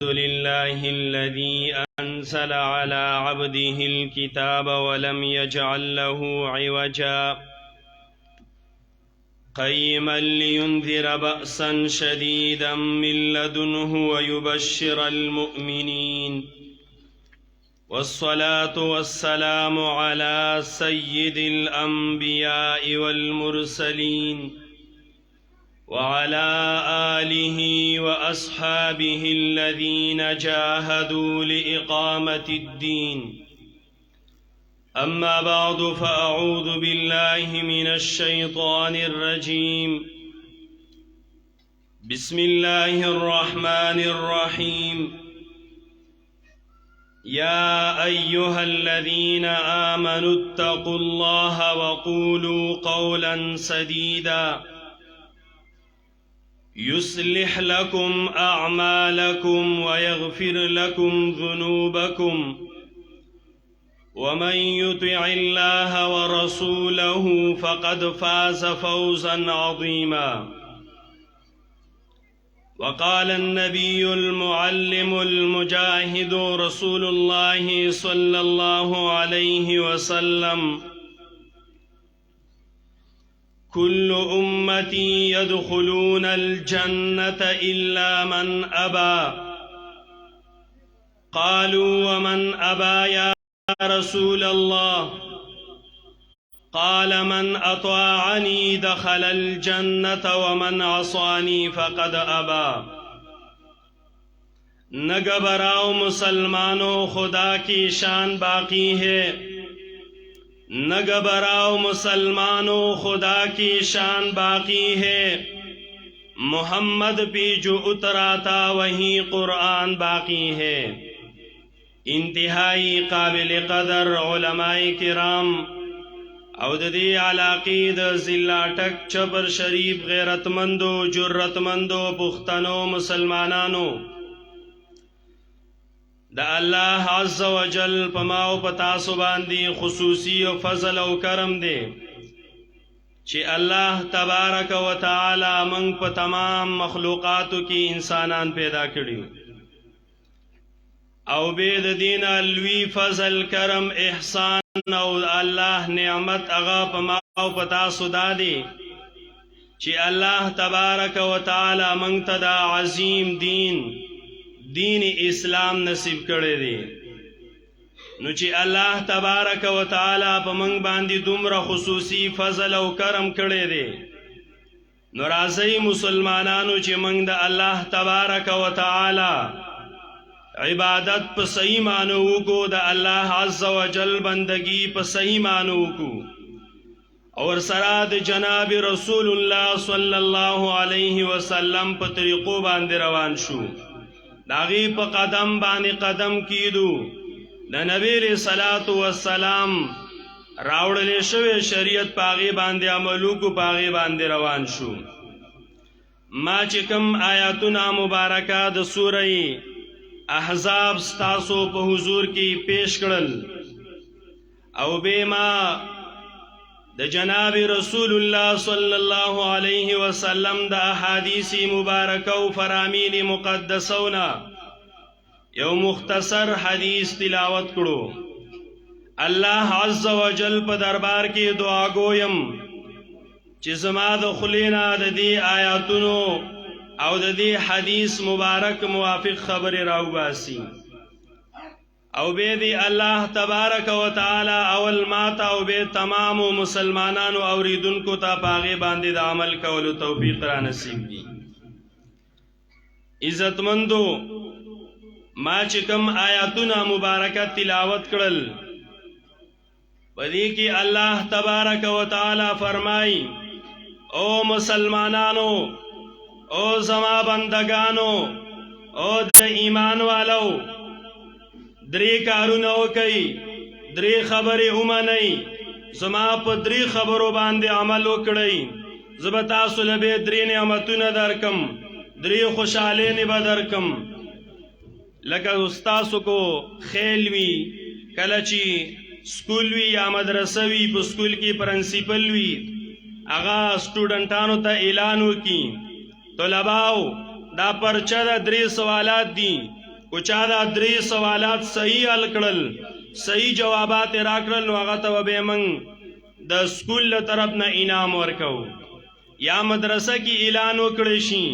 لله الذي أنزل على عبده الكتاب ولم يجعل له عوجا قيما لينذر بأسا شديدا من لدنه ويبشر المؤمنين والصلاة والسلام على سيد الأنبياء والمرسلين وعلى آله وأصحابه الذين جاهدوا لإقامة الدين. أما بعد، فأعوذ بالله من الشيطان الرجيم. بسم الله الرحمن الرحيم. يا أيها الذين آمنوا اتقوا الله وقولوا قولا سديدا يصلح لكم أعمالكم ويغفر لكم ذنوبكم ومن يطع الله ورسوله فقد فاز فوزا عظيما. وقال النبي المعلم المجاهد رسول الله صلى الله عليه وسلم: كل أمتي يدخلون الجنة إلا من أبى. قالوا: ومن أبى يا رسول الله؟ قال: من أطاعني دخل الجنة ومن عصاني فقد أبى. نگبراؤ مسلمانوں، خدا کی شان باقی ہے. نگبراؤ مسلمانوں، خدا کی شان باقی ہے. محمد پہ جو اترا تھا وہی قرآن باقی ہے. انتہائی قابل قدر علماء کرام او د دې علاقې د ضلع ټک چبر شریف غیرتمندو جرتمندو پښتنو مسلمانانو، دا اللہ عز و جل پما او پتا سو باندې خصوصی و فضل او کرم دے چې اللہ تبارک و تعالی منگ پا تمام مخلوقاتو کی انسانان پیدا کری او بید دین الوی فضل کرم احسان او اللہ نعمت اغا پما او پتا سو دادے چې اللہ تبارک و تعالی منگ تدا عظیم دین اسلام نصیب کرے دے. نو چې اللہ تبارک و تعالی پا منگ باندی دومره خصوصی فضل او کرم کرے دے، نو رازی مسلمانانو چې منگ دا اللہ تبارک و تعالی عبادت پا صحیح معنو کو، دا اللہ عز و جل بندگی پا صحیح معنو کو، اور سراد جناب رسول اللہ صلی اللہ علیہ وسلم پا طریقو باندے روان شو، داغی پا قدم بانی قدم کیدو، دا نبی علیہ الصلوۃ والسلام راوڑلے شوے شریعت پاغی باندے عملو کو پاغی باندے روان شو. ما چکم آیاتنا مبارکہ دا سورہ احزاب ستاسو پا حضور کی پیش کرل او بے ما دا جناب رسول اللہ صلی اللہ علیہ وسلم دا احادیثی مبارکہ و فرامین مقدسونا یو مختصر حدیث تلاوت کرو. اللہ عز و جل پا دربار کی دعا گویم چی زما دا خلینا دا دی آیاتونو او دا دی حدیث مبارک موافق خبر راو باسی او بے دی اللہ تبارک و تعالی اول ماتا او بے تمام مسلمانانو اوریدن کو تا پاغی باندی دا عمل کولو توفیق را نصیب دی. عزت مندو، ما چکم آیاتنا مبارکت تلاوت کرل بدی کی اللہ تبارک و تعالی فرمائی: او مسلمانانو، او زما بندگانو، او د ایمان والو، دری کارونو کئی، دری خبری امانی، زما پا دری خبرو باندے عملو کڑی، زبتا سلبے دری نعمتون درکم، دری خوشحالین بدرکم. لکہ استاسو کو خیلوی کلچی سکولوی یا مدرسوی پا سکول کی پرنسپلوی اغا سٹوڈنٹانو تا اعلانو کی طلباؤ دا پرچہ دا 3 سوالات دی کو چا دا 3 سوالات صحیح حل کړل صحیح جوابات راکړل نو هغه ته به موږ د سکول له طرف نه انعام ورکو یا مدرسه کې اعلان وکړی شي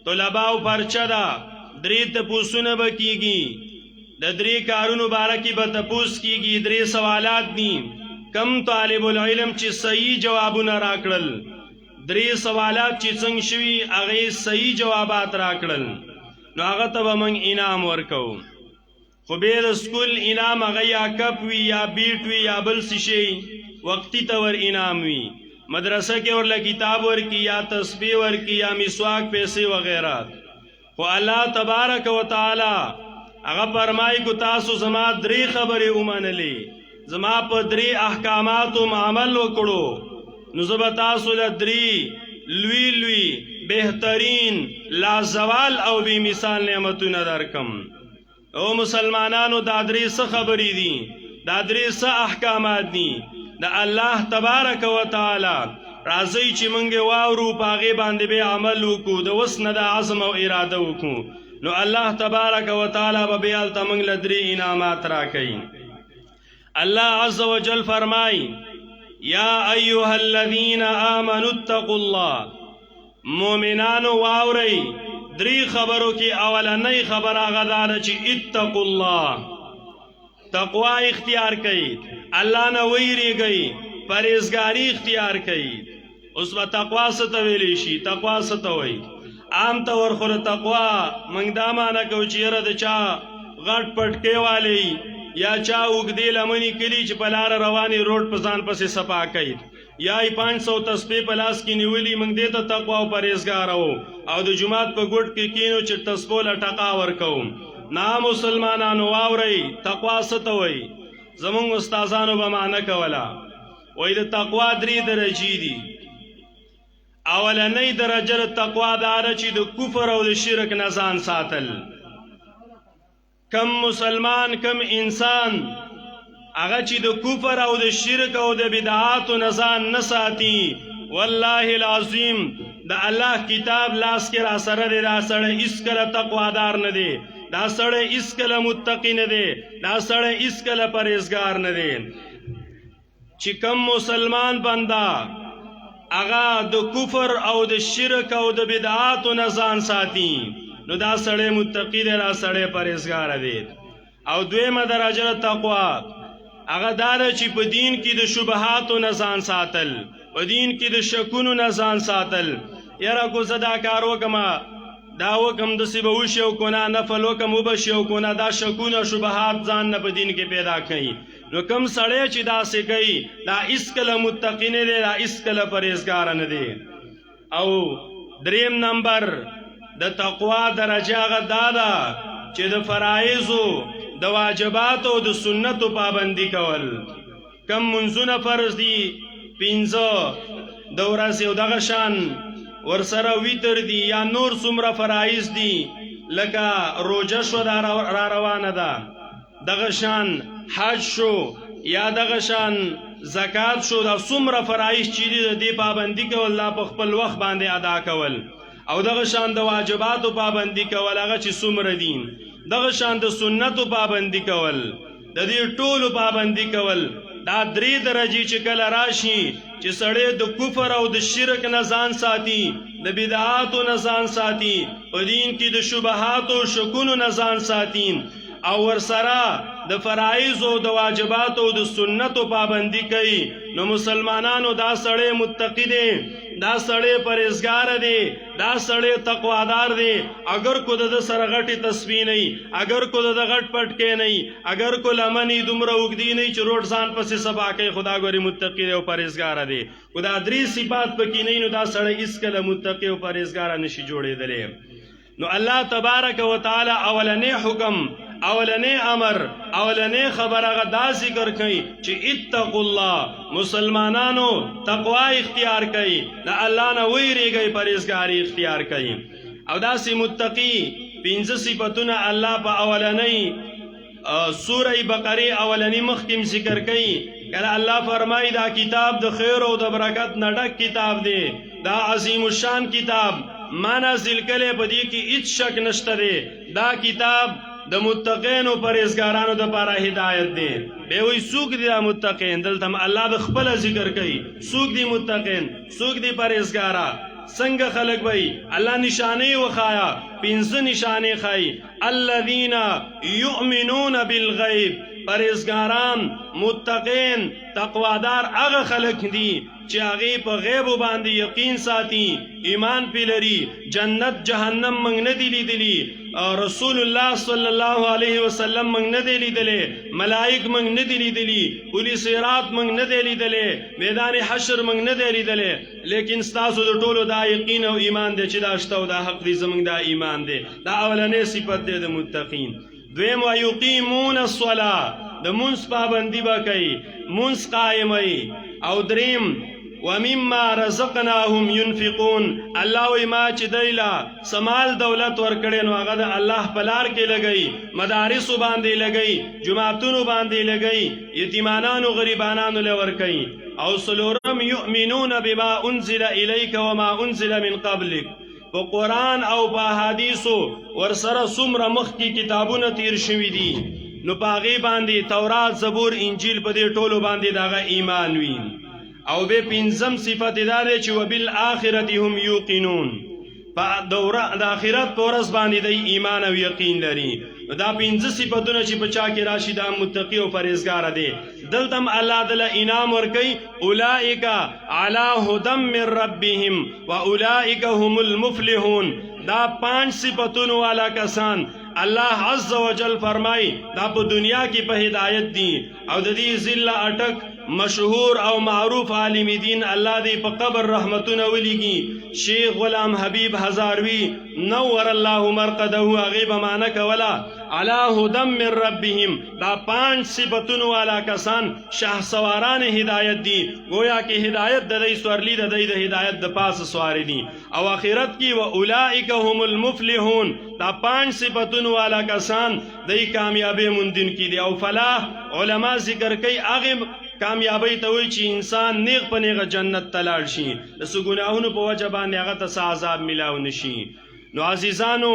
طلباو پرچه دا 3 تپوسونه به کیږي د 3 کارونو باره کې به تپوس کیږي 3 سوالات دي کم طالب العلم چې صحیح جوابونه راکړل 3 سوالات چې څنګه شوي هغه صحیح جوابات راکړل نو هغه ته به موږ انعام ورکو خو به د سکول انعام هغه یا کپ وي یا بیټ وي یا بل څه شي وقتی ته ور انعام وي مدرسه کې ورله کتاب ورکی یا تسبیح ورکی یا مسواک پیسې وغیرہ خو الله تبارک وتعالی هغه فرمایي کو تاسو زما 3 خبرې ومنلې زما په 3 احکاماتو عمل وکړو نو زه به تاسو له 3 لوی بهترین لازوال او بی مثال نعمتونه درکم او مسلمانانو دا 3 څه خبرې دي دا 3 څه احکامات دي دا الله تبارک وتعالی راځي چې مونږ واورو پاغه باندې به عمل وکړو د وس نه د عزم او اراده وکړو نو الله تبارک وتعالی به بیال تمنګ لدري انعامات راکړي الله عز وجل فرمای یا ایها الذین آمنوا اتقوا الله مؤمنانو واوري 3 خبرو کې اولنۍ خبره غدار چې اتقوا الله تقوا اختیار کړئ الله نه ویریږئ پرهیزګاری اختیار کړئ اوس په تقوا څه ته ویلی شي تقوا څه ته وایي عام طور خو تقوا موږ دا معنی کوو چې یاره د چا غټ پټکې والی یا چا اوږدې لمنې کلي چې په لاره روانې روډ په ځان پسې صفا کوي یا 500 تسبیح په لاس کې نیولي موږ دې ته تقوا او پرهیزګار او د جمعات په ګوټ کې کینو چې تسبیح له ټقا ورکوم نا مسلمانانو واوري تقوا څه ته وایي زمونږ استادانو به معنی کوله وایي د تقوا 3 درجې دي اولنۍ درجه د تقوا دا ده چې د کفر او د شرک نه ځان ساتل کم مسلمان کم انسان هغه چې د کفر او د شرک او د بدعاتو نه ځان نه ساتي والله العظیم د الله کتاب لاس کې را سره دی دا سړی هیڅکله تقوادار نه دی دا سړی هیڅکله متقی نه دی دا سړی هیڅکله پرهیزګار نه دی چې کم مسلمان بنده هغه د کفر او د شرک او د بدعاتو نه ځان ساتي نو دا سړی متقی دی دا سړی پرهیزګار دی او دویمه درجه تقوا هغه دا ده چې په دین کې د شبهاتو نه ځان ساتل په دین کې د شکونو نه ځان ساتل یاره کو زه دا کار وکړم دا وکم د سی به وشي او کنه نفل وکم وبشي او کنه دا شکونه شبهات ځان نه په دین کې پیدا کړي نو کم سړی چې داسې کوي دا هیڅکله متقی نه دی دا هیڅکله پرهیزګار نه دی او 3 نمبر د تقوا درجه هغه دا ده چې د فرایضو د واجباتو او د سنتو پابندي کول کم منځونه فرض دي 15 د ورځې او دغه شان ورسره ویتر دی یا نور څومره فرایض دي لکه روزه شو را روانه ده دغه شان حج شو یا دغه شان زکات شو دا څومره فرایض چې دي د دې پابندي کول لا په خپل وخت باندې ادا کول او دغه شان د واجباتو پابندي کول هغه چې څومره دي دغه شان د سنتو پابندي کول د دې ټولو پابندي کول دا 3 درجې چې کله راشي چې سړی د کفر او د شرک نه ځان ساتي د بدعاتو نه ځان ساتي په دین کې د شبهاتو او شکونو نه ځان ساتي او ورسره د فرایض او د واجبات او د سنتو پابندي کوي نو مسلمانانو دا سړی متقی دی دا سړی پرهیزګار دی دا سړی تقوادار دی اگر کو د سره غټي تسبیح نه اگر کو د غټ پټکې نه اگر کو لمنی دومره وګدی نه چې روډ ځان پسې سبا کوي خدا ګوري متقی دی او پرهیزګار دی خدا 3 صفات پکې نه نو دا سړی هیڅکله متقی او پرهیزګار نشي جوړېدلی نو الله تبارک وتعالی اولنې حکم اولنې امر اولنې خبر هغه دا ذکر کوي چې اتقوا الله مسلمانانو تقوا اختیار کوي د الله نه ویریږي پرهیزګاری اختیار کوي او داسې متقی 15 صفاتونه الله په اولنې سوره بقره اولنې مخکم ذکر کوي کله الله فرمایي دا کتاب د خیر او د برکت نه ډک کتاب دی دا عظیم الشان کتاب ما نازل کله په دې کې هیڅ شک نشته دی دا کتاب د متقین او پرهیزګارانو د پاره هدایت دی. به وی سوق دي متقین، دلته الله د خپل ذکر کوي. سوق دي متقین، سوق دي پرهیزګارا. څنګه خلق وای الله نشانه وخایا، پنځه نشانه خای. الذين يؤمنون بالغیب، پرهیزګاران متقین تقوادار هغه خلق دي چې هغه په غیب باندې یقین ساتي، ایمان پی لري. جنت جهنم موږ نه دی لیدلی، رسول الله صلی الله علیه وسلم موږ نه دی لیدلی، ملائک موږ نه دی لیدلی، پولیس صراط موږ نه دی لیدلی، میدان حشر موږ نه دی لیدلی. لیکن ستاسو د ټولو دا یقین او ایمان دی چې دا شته او دا حق دی، زموږ دا ایمان دی. دا اولنې صفت دی د متقین. دویم ويقيمون الصلاة، د منځ پابندي به کوي، منځ قائموي. او دریم ومما رزقناهم ينفقون، الله وی ما چې دیلا سمال دولت ورکړي نو هغه د الله په لار کې لګي، مدارس باندې لګي، جماعتونو باندې لګي، یتیمانانو غریبانانو له ورکي. او سلورم يؤمنون بما انزل اليك وما انزل من قبلك، په قرآن او په احادیثو ورسره څومره مخکې کتابونه تیر شوي دي نو په هغې باندې تورات، زبور، انجیل په دې ټولو باندې دغه ایمان وي. او به پنځم صفت دا دی چې وبالآخرة هم یوقنون، په د آخرت په ورځ باندې دی ایمان او یقین لري. دا پنځه صفتونه چې په چا کې راشي دا متقی او پرهیزګار دی. دلته الله دله انعام ورکوي، اولئک علی هدی من ربهم واولئک هم المفلحون. دا 5 صفتونو والا کسان الله عز وجل فرمای دا په دنیا کې په هدایت دي. او د دې ذل اٹک مشهور او معروف عالم دین الله دې په قبر رحمتونه ولېږي، شیخ غلام حبیب هزاروی نور الله مرقده، هغه به معنا کوله علی هدی من ربهم. دا 5 صفتونو والا کسان شهسواران هدایت دي، گویا کې هدایت د دې سورلی د دې د هدایت د پاس سوار دي. او آخرت کې واولئک هم المفلحون، دا 5 صفتونو والا کسان دای کامیابی مندون کی دي. او فلاح علما ذکر کوي هغه کامیابی ته وایي چې انسان نیغ په نیغه جنت ته لاړ شي، د څه ګناهونو په وجه باندې هغه ته څه عذاب میلاو نشي. نو عزیزانو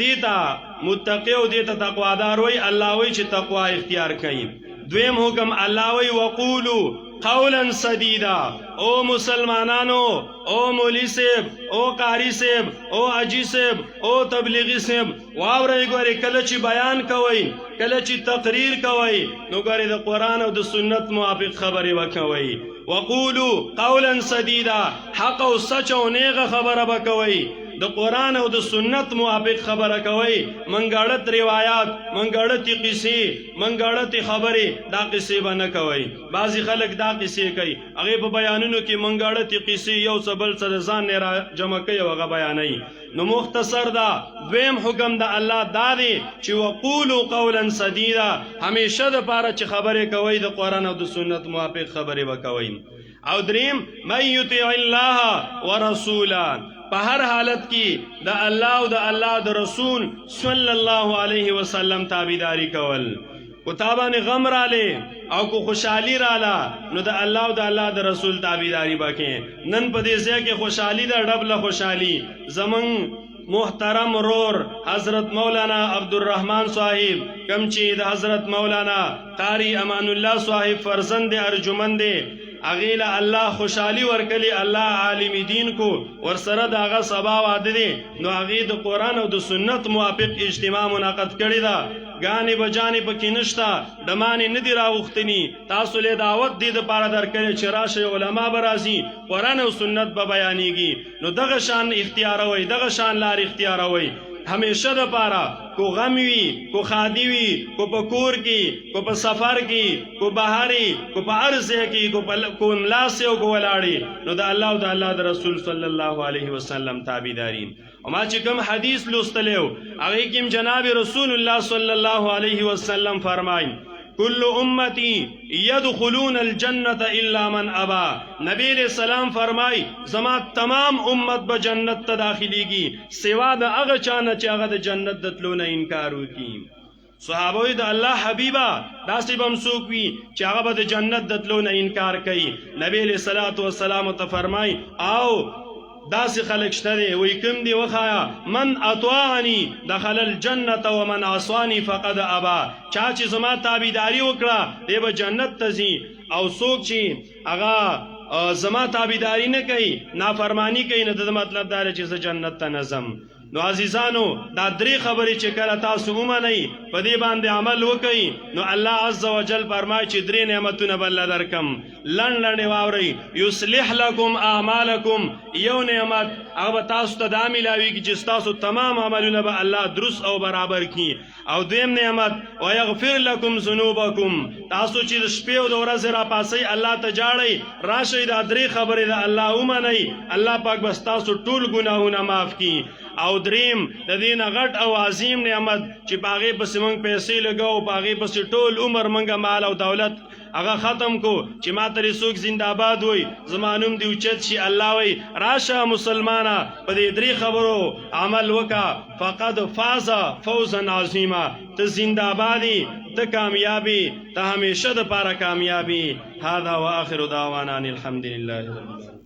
دیتا متقی او دیتا تقوادار وای الله وای چې تقوا اختیار کړي. دویم حکم الله وای وقولو قولا سدیدا. او مسلمانانو، او مولی صاحب، او قاری صاحب، او حاجی صاحب، او تبلیغی صاحب، واورئ ګورئ کله چې بیان کوئ، کله چې تقریر کوئ نو ګورئ د قرآن او د سنت موافق خبرې وکوئ. وقولو قولا سدیدا، حق او سچ او نیغه خبره وکوئ، د قرآن او د سنت موافق خبره کوي. منګړت روایات، منګړت قصې، منګړت خبرې دا قصې به نه کوي. بعضی خلک دا قصې کوي، هغه په بیانونو کې منګړت قصې یو څه بل څه ځان نه را جمع کوي او هغه بیانوي. نو مختصر دا دویم حکم د الله دا دی چې وقولو قولا سدیدا، همیشه د پاره چې خبرې کوي د قرآن او د سنت موافق خبرې وکوي. او دریم من یطیع الله ورسوله، په هر حالت کې د الله او د الله د رسول صلی الله علیه وسلم تابعداري کول. کو تابانه غم رااله او کو خوشحالی رااله نو د الله او د الله د رسول تابعداري وکړي. نن په دې ځای کې خوشحالی د ډبله خوشحالی زمون محترم رور حضرت مولانا عبدالرحمن صاحب کم چې د حضرت مولانا قاری امان الله صاحب فرزند ارجمند اغیل الله خوشحالی ورکلی، الله عالم دین کو ورسره داغه سبا واده دي. نو اغی د قرآن او د سنت موافق اجتماع منعقد کړی دا، غانی بجانی پکې نشتا، دمانی ندی راوختنی. تاسو له دعوت دی د پاره درکړي چې راشه علما برازي، قرآن او سنت به بیانېږي. نو دغه شان اختیار وای، دغه شان لار اختیار وای. ہمیشہ دا پارا کو غم وی، کو خادی وی، کو پکور کی، کو پا سفر کی، کو بہاری، کو پا عرضے کی، کو املاسے کو ولاڑی. نو دا اللہ و دا اللہ دا رسول صلی اللہ علیہ وسلم تابعدارین. وما چکم حدیث لستلیو اغیکم جناب رسول اللہ صلی اللہ علیہ وسلم فرمائیں کل امتی یدخلون الجنت الا من ابا. نبی علیہ السلام فرمائی زما تمام امت با جنت تا داخلی گی سوا دا اغا چانا چا اغا دا جنت دتلونا انکارو کی. صحابوی دا اللہ حبیبہ دا سی بمسوکوی چا اغا با دا جنت دتلونا انکار کئی. نبی علیہ السلام تا فرمائی آو داسې خلک شته دی وایي کوم دی وښایه من اطاعنی دخل الجنة ومن عصانی فقد ابا چا چې زما تابعداري وکړه دی به جنت ته ځي او څوک چې هغه زما تابعداري نه کوي نافرمانی کوي نو د مطلب دا چې زه جنت ته نه ځم نو عزیزانو دا درې خبرې چې کله تاسو ومنئ په دې باندې عمل وکئ نو الله عز وجل فرمایي چې درې نعمتونه به الله درکم لنډ لنډې واورئ یصلح لکم اعمالکم یو نعمت هغه به تاسو ته دا میلاویږي چې ستاسو تمام عملونه به الله درست او برابر کړي او دویم نعمت ویغفر لکم ذنوبکم تاسو چې د شپې او د ورځې راپاسئ الله ته جاړئ راشئ دا درې خبرې د الله ومنئ الله پاک به ستاسو ټول ګناهونه معاف کړي او دریم د دې نه غټ او عظیم نعمت چې په هغې پسې موږ پیسې لګوو په هغې پسې ټول عمر موږ مال او دولت هغه ختم کو چې ما ترې څوک زنده‌باد وای زما نوم دې اوچت شي الله وای راشه مسلمانه په دې درې خبرو عمل وکړه فقد فاز فوزا عظیما ته زنده‌بادي ته کامیابی ته همیشه دپاره کامیابی هذا واخر دعوانا ان الحمد لله رب العالمین